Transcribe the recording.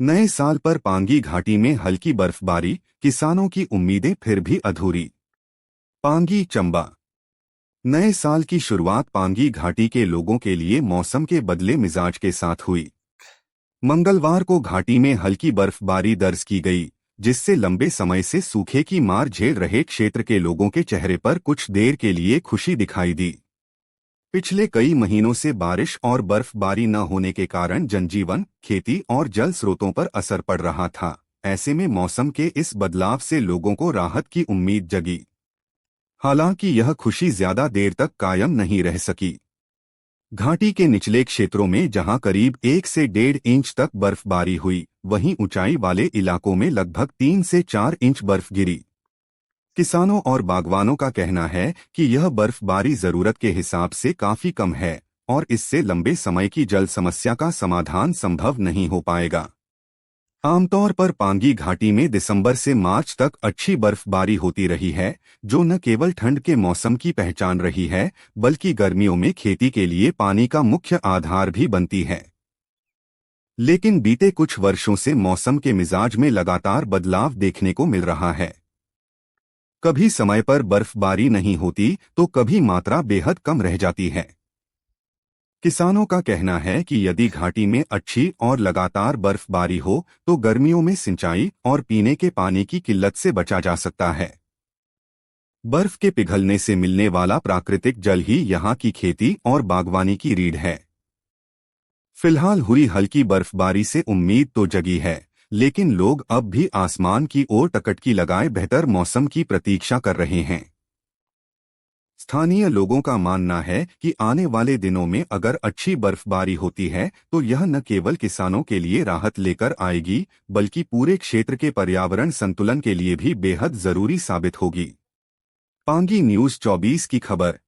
नए साल पर पांगी घाटी में हल्की बर्फबारी, किसानों की उम्मीदें फिर भी अधूरी। पांगी चंबा। नए साल की शुरुआत पांगी घाटी के लोगों के लिए मौसम के बदले मिजाज के साथ हुई। मंगलवार को घाटी में हल्की बर्फबारी दर्ज की गई, जिससे लंबे समय से सूखे की मार झेल रहे क्षेत्र के लोगों के चेहरे पर कुछ देर के लिए खुशी दिखाई दी। पिछले कई महीनों से बारिश और बर्फबारी न होने के कारण जनजीवन, खेती और जल स्रोतों पर असर पड़ रहा था। ऐसे में मौसम के इस बदलाव से लोगों को राहत की उम्मीद जगी। हालांकि यह खुशी ज्यादा देर तक कायम नहीं रह सकी। घाटी के निचले क्षेत्रों में जहां करीब 1 से 1.5 इंच तक बर्फबारी हुई, वहीं ऊंचाई वाले इलाकों में लगभग 3 से 4 इंच बर्फ गिरी। किसानों और बागवानों का कहना है कि यह बर्फबारी जरूरत के हिसाब से काफी कम है और इससे लंबे समय की जल समस्या का समाधान संभव नहीं हो पाएगा। आमतौर पर पांगी घाटी में दिसंबर से मार्च तक अच्छी बर्फबारी होती रही है, जो न केवल ठंड के मौसम की पहचान रही है, बल्कि गर्मियों में खेती के लिए पानी का मुख्य आधार भी बनती है। लेकिन बीते कुछ वर्षों से मौसम के मिजाज में लगातार बदलाव देखने को मिल रहा है। कभी समय पर बर्फबारी नहीं होती तो कभी मात्रा बेहद कम रह जाती है। किसानों का कहना है कि यदि घाटी में अच्छी और लगातार बर्फबारी हो तो गर्मियों में सिंचाई और पीने के पानी की किल्लत से बचा जा सकता है। बर्फ के पिघलने से मिलने वाला प्राकृतिक जल ही यहाँ की खेती और बागवानी की रीढ़ है। फिलहाल हुई हल्की बर्फबारी से उम्मीद तो जगी है, लेकिन लोग अब भी आसमान की ओर टकटकी लगाए बेहतर मौसम की प्रतीक्षा कर रहे हैं। स्थानीय लोगों का मानना है कि आने वाले दिनों में अगर अच्छी बर्फबारी होती है तो यह न केवल किसानों के लिए राहत लेकर आएगी, बल्कि पूरे क्षेत्र के पर्यावरण संतुलन के लिए भी बेहद जरूरी साबित होगी। पांगी न्यूज़ 24 की खबर।